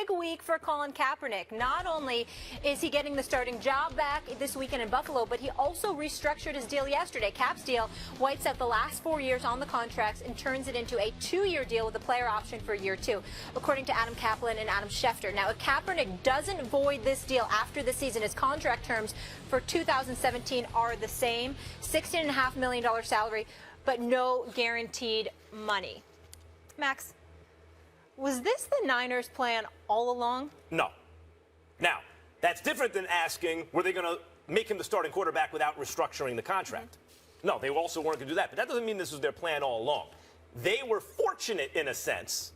big week for Colin Kaepernick. Not only is he getting the starting job back this weekend in Buffalo, but he also restructured his deal yesterday. Cap's deal wipes out the last 4 years on the contracts and turns it into a 2-year deal with a player option for year 2, according to Adam Kaplan and Adam Schefter. Now, if Kaepernick doesn't void this deal after the season, his contract terms for 2017 are the same, $16.5 million salary, but no guaranteed money. Max, was this the Niners' plan all along? No. Now, that's different than asking, were they going to make him the starting quarterback without restructuring the contract? No, they also weren't going to do that. But that doesn't mean this was their plan all along. They were fortunate, in a sense,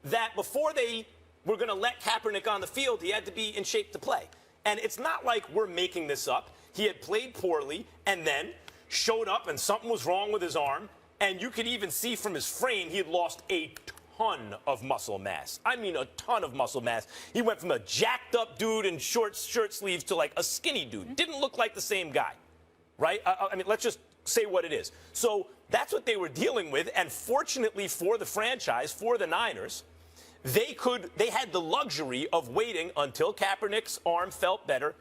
that before they were going to let Kaepernick on the field, he had to be in shape to play. And it's not like we're making this up. He had played poorly and then showed up and something was wrong with his arm. And you could even see from his frame he had lost a ton of muscle mass. I mean, a ton of muscle mass. He went from a jacked up dude in short shirt sleeves to like a skinny dude. Didn't look like the same guy, right? I mean, let's just say what it is. So that's what they were dealing with. And fortunately for the franchise, for the Niners, they had the luxury of waiting until Kaepernick's arm felt better,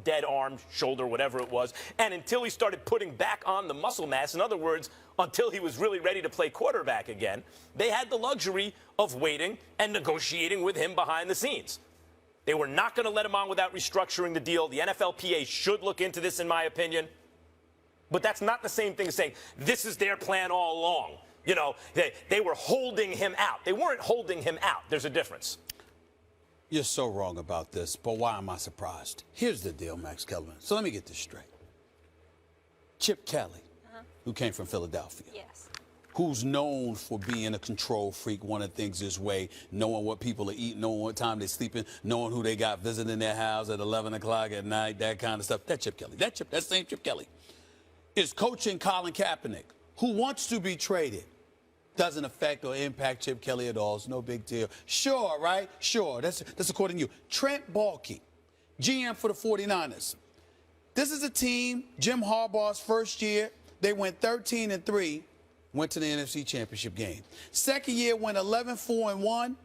dead arm, shoulder, whatever it was, and until he started putting back on the muscle mass. In other words, until he was really ready to play quarterback again. They had the luxury of waiting and negotiating with him behind the scenes. They were not going to let him on without restructuring the deal. The NFLPA should look into this, in my opinion. But that's not the same thing as saying this is their plan all along. You know, they were holding him out. They weren't holding him out. There's a difference. You're so wrong about this, but why am I surprised? Here's the deal, Max Kellerman. So let me get this straight. Chip Kelly, who came from Philadelphia, Yes. who's known for being a control freak, wanting things his way, knowing what people are eating, knowing what time they're sleeping, knowing who they got visiting their house at 11 o'clock at night, that kind of stuff. That Chip Kelly, that same Chip Kelly is coaching Colin Kaepernick, who wants to be traded. Doesn't affect or impact Chip Kelly at all. It's no big deal. Sure, right? Sure. That's according to you. Trent Baalke, GM for the 49ers. This is a team, Jim Harbaugh's first year, they went 13-3, went to the NFC Championship game. Second year went 11-4-1,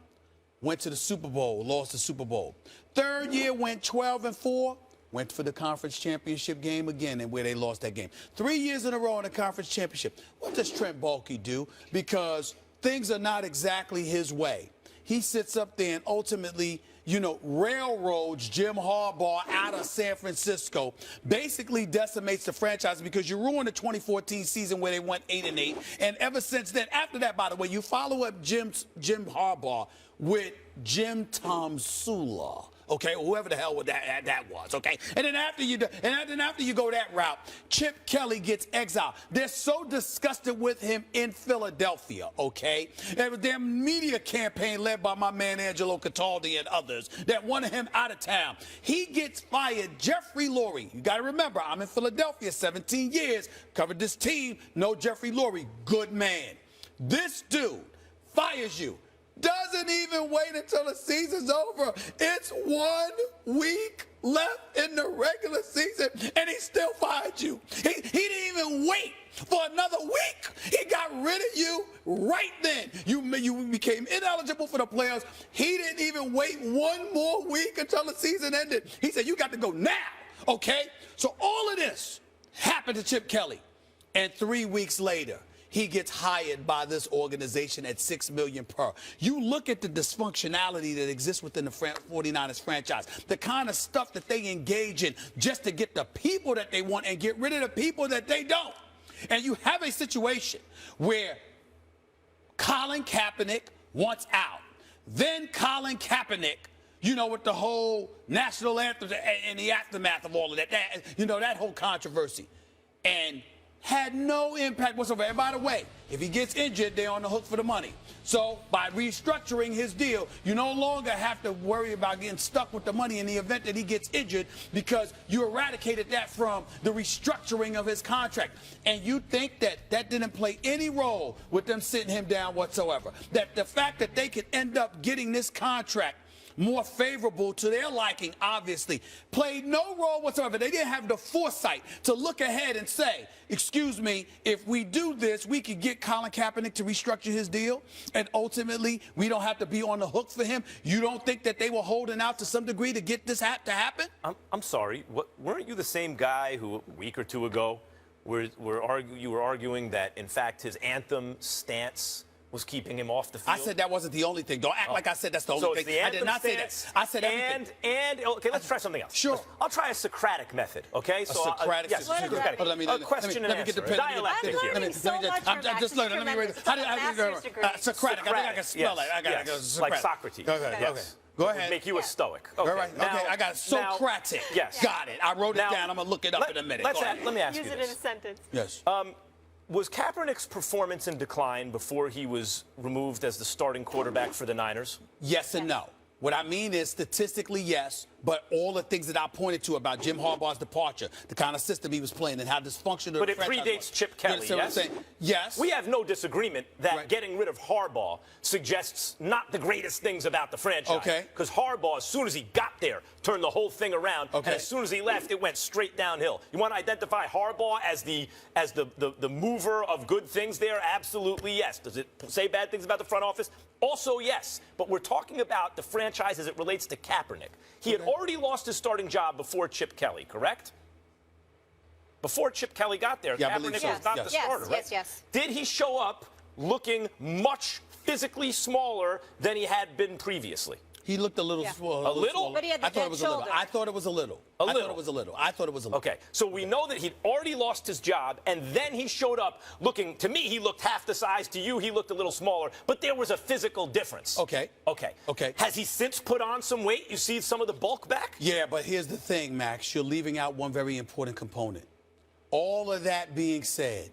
went to the Super Bowl, lost the Super Bowl. Third year went 12-4. Went for the conference championship game again, and where they lost that game. 3 years in a row in the conference championship. What does Trent Baalke do? Because things are not exactly his way. He sits up there and ultimately, you know, railroads Jim Harbaugh out of San Francisco, basically decimates the franchise because you ruined the 2014 season where they went 8-8. And ever since then, after that, by the way, you follow up Jim Harbaugh with Jim Tom Sula. Okay, whoever the hell that was, okay? And then after you go that route, Chip Kelly gets exiled. They're so disgusted with him in Philadelphia, okay? There was their media campaign led by my man Angelo Cataldi and others that wanted him out of town. He gets fired. Jeffrey Lurie, you got to remember, I'm in Philadelphia 17 years, covered this team, know Jeffrey Lurie, good man. This dude fires you. Doesn't even wait until the season's over. It's 1 week left in the regular season, and he still fired you. He didn't even wait for another week. He got rid of you right then. You became ineligible for the playoffs. He didn't even wait 1 more week until the season ended. He said, you got to go now, okay? So all of this happened to Chip Kelly, and 3 weeks later, he gets hired by this organization at $6 million per. You look at the dysfunctionality that exists within the 49ers franchise, the kind of stuff that they engage in just to get the people that they want and get rid of the people that they don't. And you have a situation where Colin Kaepernick wants out. Then Colin Kaepernick, you know, with the whole national anthem and the aftermath of all of that, you know, that whole controversy. And had no impact whatsoever. And by the way, if he gets injured, they're on the hook for the money. So by restructuring his deal, you no longer have to worry about getting stuck with the money in the event that he gets injured because you eradicated that from the restructuring of his contract. And you think that that didn't play any role with them sitting him down whatsoever. That the fact that they could end up getting this contract more favorable to their liking, obviously, played no role whatsoever. They didn't have the foresight to look ahead and say, excuse me, if we do this, we could get Colin Kaepernick to restructure his deal, and ultimately we don't have to be on the hook for him. You don't think that they were holding out to some degree to get this to happen? I'm sorry. Weren't you the same guy who a week or two ago you were arguing that, in fact, his anthem stance was keeping him off the field? I said that wasn't the only thing. Don't act like I said that's the only thing. I did not say that. I said everything. Okay, let's try something else. Sure. I'll try a Socratic method, okay? A Socratic? Yes, Socratic. A question and answer. Dialectic here. I'm just learning. Let me read it. Socratic. I think I can spell it. I got it. Like Socrates. Okay. Go ahead. Make you a Stoic. Okay. All right. Now, okay. I got Socratic. Yes. Got it. I wrote it down. I'm going to look it up in a minute. Let me ask you this. Use it in a sentence. Yes. Was Kaepernick's performance in decline before he was removed as the starting quarterback for the Niners? Yes and no. What I mean is statistically, yes, but all the things that I pointed to about Jim Harbaugh's departure, the kind of system he was playing, and how dysfunctional. But it predates Chip Kelly, yes? Yes. We have no disagreement that getting rid of Harbaugh suggests not the greatest things about the franchise. Okay. Because Harbaugh, as soon as he got there, turned the whole thing around. Okay. And as soon as he left, it went straight downhill. You want to identify Harbaugh as the mover of good things there? Absolutely, yes. Does it say bad things about the front office? Also, yes. But we're talking about the franchise as it relates to Kaepernick. He had already lost his starting job before Chip Kelly, correct? Before Chip Kelly got there, Kaepernick was not the starter, right? Yes. Did he show up looking much physically smaller than he had been previously? He looked a little small. A little? But he had the I thought it was a little. I thought it was a little. A little? I thought it was a little. I thought it was a little. Okay, so we know that he'd already lost his job, and then he showed up looking, to me, he looked half the size. To you, he looked a little smaller, but there was a physical difference. Okay. Has he since put on some weight? You see some of the bulk back? Yeah, but here's the thing, Max. You're leaving out one very important component. All of that being said,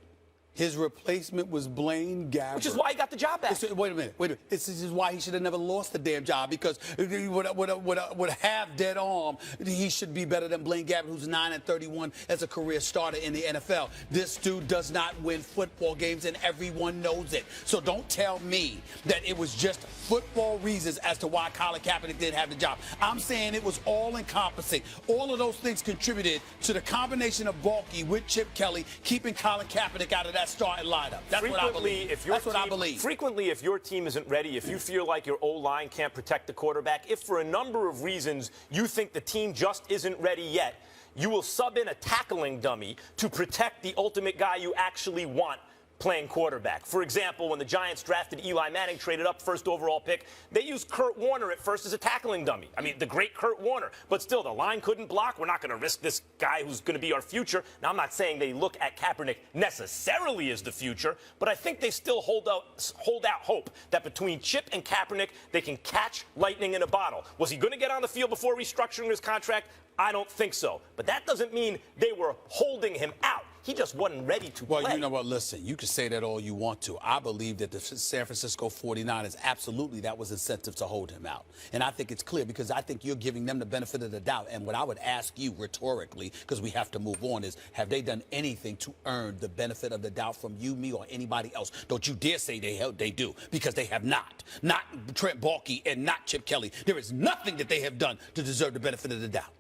his replacement was Blaine Gabbert. Which is why he got the job back. Wait a minute. This is why he should have never lost the damn job, because with a half-dead arm, he should be better than Blaine Gabbert, who's 9-31 as a career starter in the NFL. This dude does not win football games, and everyone knows it. So don't tell me that it was just football reasons as to why Colin Kaepernick didn't have the job. I'm saying it was all-encompassing. All of those things contributed to the combination of Balky with Chip Kelly keeping Colin Kaepernick out of that starting lineup. That's what I believe. That's what I believe. Frequently, if your team isn't ready, if you feel like your O-line can't protect the quarterback, if for a number of reasons you think the team just isn't ready yet, you will sub in a tackling dummy to protect the ultimate guy you actually want playing quarterback. For example, when the Giants drafted Eli Manning, traded up first overall pick, they used Kurt Warner at first as a tackling dummy. I mean, the great Kurt Warner. But still, the line couldn't block. We're not going to risk this guy who's going to be our future. Now, I'm not saying they look at Kaepernick necessarily as the future, but I think they still hold out hope that between Chip and Kaepernick, they can catch lightning in a bottle. Was he going to get on the field before restructuring his contract? I don't think so. But that doesn't mean they were holding him out. He just wasn't ready to play. Well, you know what? Listen, you can say that all you want to. I believe that the San Francisco 49ers, absolutely, that was incentive to hold him out. And I think it's clear because I think you're giving them the benefit of the doubt. And what I would ask you rhetorically, because we have to move on, is have they done anything to earn the benefit of the doubt from you, me, or anybody else? Don't you dare say they do, because they have not. Not Trent Baalke and not Chip Kelly. There is nothing that they have done to deserve the benefit of the doubt.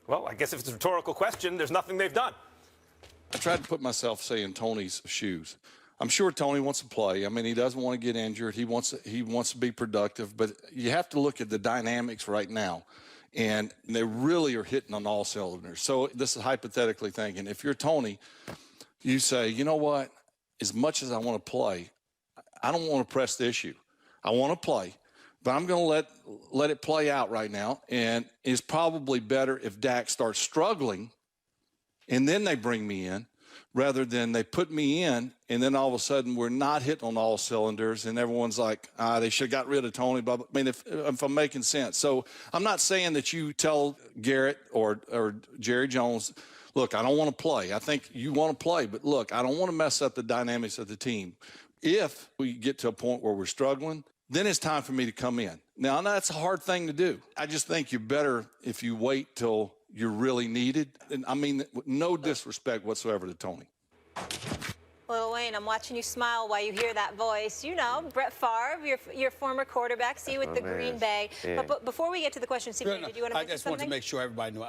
Well, I guess if it's a rhetorical question, there's nothing they've done. I tried to put myself, say, in Tony's shoes. I'm sure Tony wants to play. I mean, he doesn't want to get injured. He wants to be productive. But you have to look at the dynamics right now, and they really are hitting on all cylinders. So this is hypothetically thinking. If you're Tony, you say, you know what? As much as I want to play, I don't want to press the issue. I want to play, but I'm going to let it play out right now. And it's probably better if Dak starts struggling and then they bring me in, rather than they put me in, and then all of a sudden we're not hitting on all cylinders, and everyone's like, they should have got rid of Tony. Blah, blah. I mean, if I'm making sense. So I'm not saying that you tell Garrett or Jerry Jones, look, I don't want to play. I think you want to play, but look, I don't want to mess up the dynamics of the team. If we get to a point where we're struggling, then it's time for me to come in. Now, that's a hard thing to do. I just think you're better if you wait till you're really needed. And I mean, no disrespect whatsoever to Tony. Lil Wayne, I'm watching you smile while you hear that voice. You know, Brett Favre, your former quarterback, see you with the Green Bay. Yeah. But before we get to the question, CP, did you want to mention something? I just want to make sure everybody knew.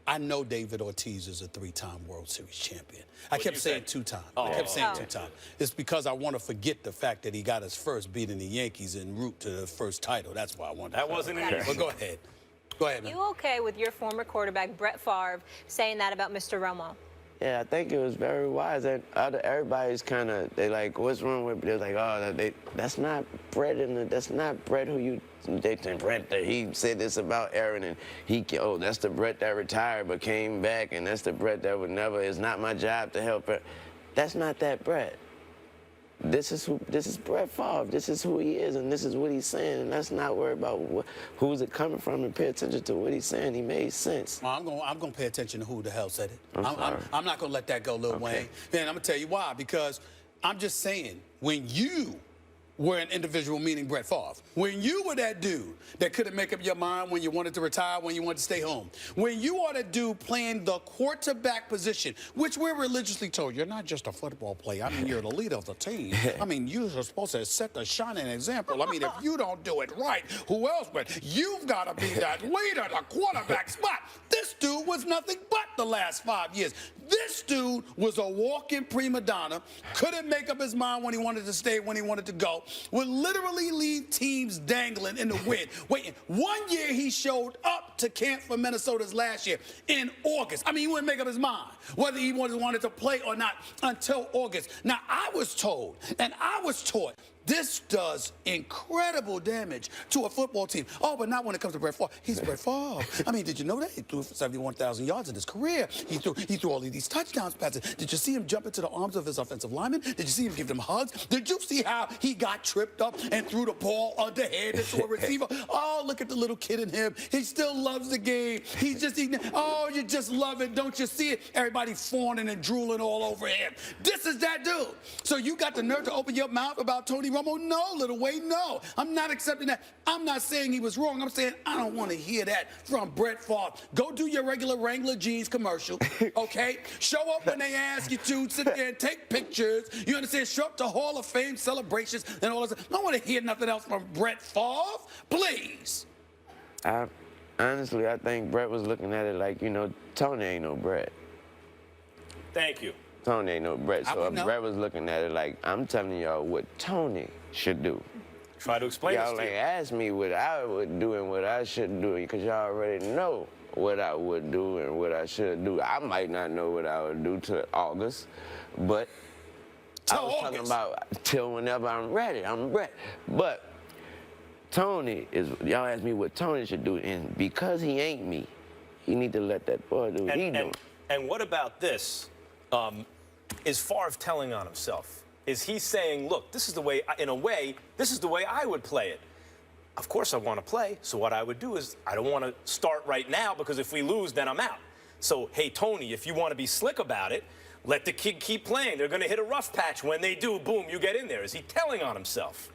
I know David Ortiz is a 3-time World Series champion. I kept saying 2-time. I kept saying 2-time. It's because I want to forget the fact that he got his first beating the Yankees en route to the first title. That's why I wanted That wasn't an issue. But go ahead. Go ahead, man. You okay with your former quarterback, Brett Favre, saying that about Mr. Romo? Yeah, I think it was very wise. And everybody's kind of, they like, what's wrong with? They're like, oh, that's not Brett, that's not Brett who you. They think Brett, he said this about Aaron, and that's the Brett that retired but came back, and that's the Brett that would never. It's not my job to help her. That's not that Brett. This is Brett Favre. This is who he is, and this is what he's saying. And let's not worry about who's it coming from, and pay attention to what he's saying. He made sense. Well, I'm gonna pay attention to who the hell said it. I'm not gonna let that go, Lil Wayne. And I'm gonna tell you why. Because I'm just saying, when you were an individual, meaning Brett Favre, when you were that dude that couldn't make up your mind when you wanted to retire, when you wanted to stay home, when you are the dude playing the quarterback position, which we're religiously told, you're not just a football player. I mean, you're the leader of the team. I mean, you're supposed to set the shining example. I mean, if you don't do it right, who else? But you've got to be that leader, the quarterback spot. This dude was nothing but the last 5 years. This dude was a walking prima donna, couldn't make up his mind when he wanted to stay, when he wanted to go, would literally leave teams dangling in the wind. Waiting. 1 year he showed up to camp for Minnesota's last year in August. I mean, he wouldn't make up his mind whether he wanted to play or not until August. Now, I was told and I was taught this does incredible damage to a football team. Oh, but not when it comes to Brett Favre. He's Brett Favre. I mean, did you know that? He threw for 71,000 yards in his career. He threw all of these touchdowns passes. Did you see him jump into the arms of his offensive lineman? Did you see him give them hugs? Did you see how he got tripped up and threw the ball underhanded to a receiver? Oh, look at the little kid in him. He still loves the game. He's just eating. Oh, you just love it. Don't you see it? Everybody fawning and drooling all over him. This is that dude. So you got the nerve to open your mouth about Tony Romo? No, Little Wayne, no. I'm not accepting that. I'm not saying he was wrong. I'm saying I don't want to hear that from Brett Favre. Go do your regular Wrangler jeans commercial, okay? Show up when they ask you to. Sit there and take pictures. You understand? Show up to Hall of Fame celebrations and all this. I don't want to hear nothing else from Brett Favre. Please. Honestly, I think Brett was looking at it like, Tony ain't no Brett. Thank you. Tony ain't no Brett. So Brett was looking at it like, I'm telling y'all what Tony should do. Try to explain this Y'all to ain't you. ask me what I would do and what I should do, because y'all already know what I would do and what I should do. I might not know what I would do till August, but I was talking about till whenever I'm ready. I'm ready. But Tony y'all asked me what Tony should do, and because he ain't me, he need to let that boy do what he doing. And what about this? Is Favre telling on himself? Is he saying, look, this is the way, in a way, this is the way I would play it? Of course I want to play, so what I would do is I don't want to start right now because if we lose, then I'm out. So, hey, Tony, if you want to be slick about it, let the kid keep playing. They're going to hit a rough patch. When they do, boom, you get in there. Is he telling on himself?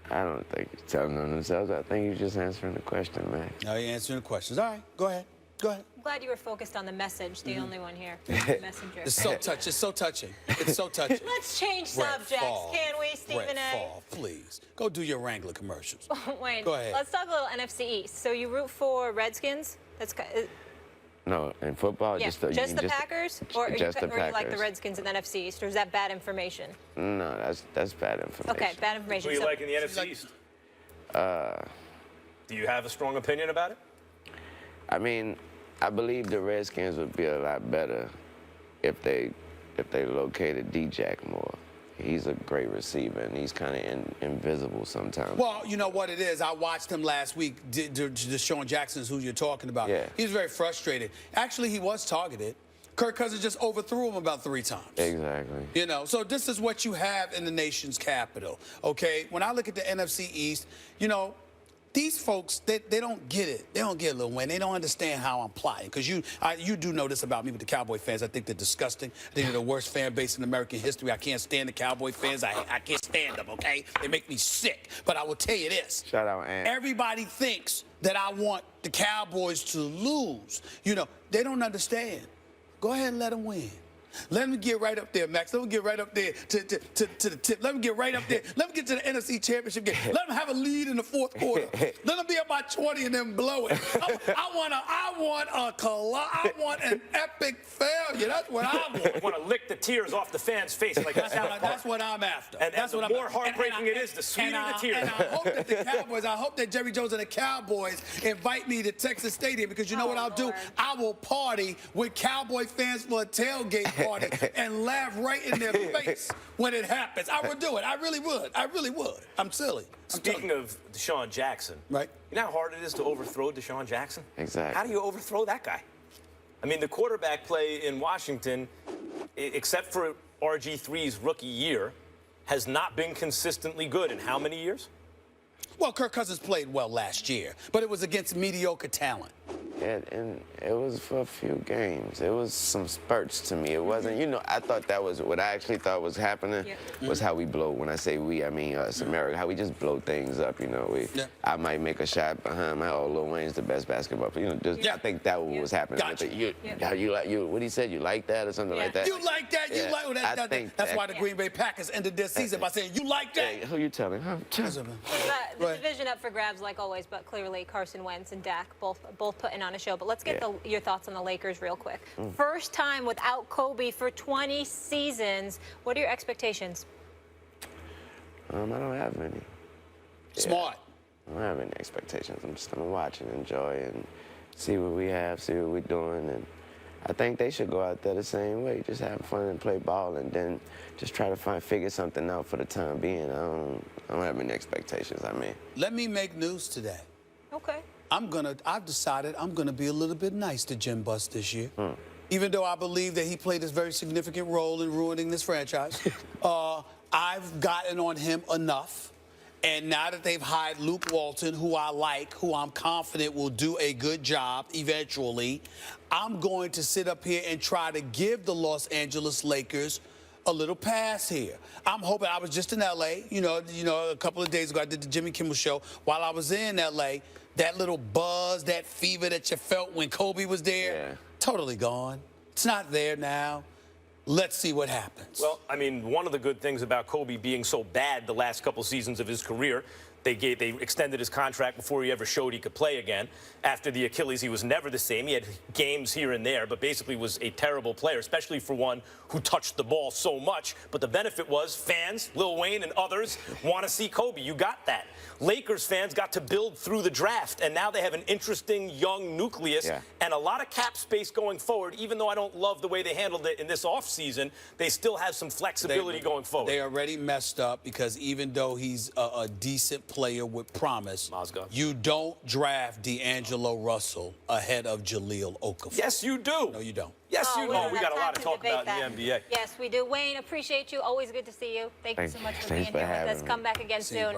I don't think he's telling on himself. I think he's just answering the question, man. No, you're answering the questions. All right, go ahead. Go ahead. I'm glad you were focused on the message, the only one here. The messenger. It's so touching. It's so touching. It's so touching. Let's change Brett subjects, Favre. can we, Stephen Brett A? Favre, please. Go do your Wrangler commercials. Wayne, Go ahead. let's talk a little NFC East. So you root for Redskins? No, in football, Yeah, just the Packers? Or just you the like the Packers. Redskins in the NFC East? Or is that bad information? No, that's bad information. Okay, bad information. Who do you like in the NFC East? Do you have a strong opinion about it? I mean, I believe the Redskins would be a lot better if they located D-Jack more. He's a great receiver, and he's kind of invisible sometimes. Well, you know what it is. I watched him last week. Deshaun Jackson's who you're talking about. Yeah. He was very frustrated. Actually, he was targeted. Kirk Cousins just overthrew him about 3 times. Exactly. You know, so this is what you have in the nation's capital, okay? When I look at the NFC East, you know, these folks, they don't get it. They don't get it, Lil Wayne. They don't understand how I'm plotting. Because you do know this about me with the Cowboy fans. I think they're disgusting. I think they're the worst fan base in American history. I can't stand the Cowboy fans. I can't stand them, okay? They make me sick. But I will tell you this. Shout out, Ant. Everybody thinks that I want the Cowboys to lose. You know, they don't understand. Go ahead and let them win. Let me get right up there, Max. Let me get right up there to the tip. Let me get right up there. Let me get to the NFC Championship game. Let them have a lead in the fourth quarter. Let them be up by 20 and then blow it. I want an epic failure. That's what I want. I want to lick the tears off the fans' face like That's what I'm after. And the more heartbreaking it is, the sweeter the tears. And I hope that Jerry Jones and the Cowboys invite me to Texas Stadium, because you know what I'll do? I will party with Cowboy fans for a tailgate party and laugh right in their face when it happens. I would do it. I really would. I really would. I'm silly. Speaking of Deshaun Jackson, right? You know how hard it is to overthrow Deshaun Jackson? Exactly. How do you overthrow that guy? I mean, the quarterback play in Washington, except for RG3's rookie year, has not been consistently good in how many years? Well, Kirk Cousins played well last year, but it was against mediocre talent. And it was for a few games. It was some spurts to me. It wasn't, you know, I thought that was what I actually thought was happening was how we blow. When I say we, I mean us, America, how we just blow things up, you know. I might make a shot behind my Lil Wayne's the best basketball player. You know, just I think that was happening. Gotcha. What he said, you like that or something like that? You like that? You like that? That's why the Green Bay Packers ended their season by saying, you like that? Hey, who you telling? The division up for grabs like always, but clearly Carson Wentz and Dak both putting on a show. But let's get your thoughts on the Lakers real quick. First time without Kobe for 20 seasons. What are your expectations? I don't have any. Smart. I don't have any expectations. I'm just gonna watch and enjoy and see what we have, see what we're doing, and I think they should go out there the same way, just have fun and play ball, and then just try to figure something out for the time being. I don't have any expectations. I mean, let me make news today. Okay. I've decided I'm gonna be a little bit nice to Jim Buss this year. Even though I believe that he played a very significant role in ruining this franchise. I've gotten on him enough. And now that they've hired Luke Walton, who I like, who I'm confident will do a good job eventually, I'm going to sit up here and try to give the Los Angeles Lakers a little pass here. I'm hoping. I was just in L.A., you know, a couple of days ago. I did the Jimmy Kimmel show. While I was in L.A., that little buzz, that fever that you felt when Kobe was there, totally gone. It's not there now. Let's see what happens. Well, I mean, one of the good things about Kobe being so bad the last couple seasons of his career, they extended his contract before he ever showed he could play again. After the Achilles, he was never the same. He had games here and there, but basically was a terrible player, especially for one who touched the ball so much. But the benefit was fans, Lil Wayne and others, want to see Kobe. You got that. Lakers fans got to build through the draft, and now they have an interesting young nucleus and a lot of cap space going forward. Even though I don't love the way they handled it in this offseason, they still have some flexibility going forward. They already messed up because even though he's a decent player with promise, you don't draft D'Angelo Russell ahead of Jaleel Okafor. Yes, you do. No, you don't. Yes, you do. We got a lot to talk about in the NBA. Yes, we do. Wayne, appreciate you. Always good to see you. Thank you so much for being here with us. Come back again soon.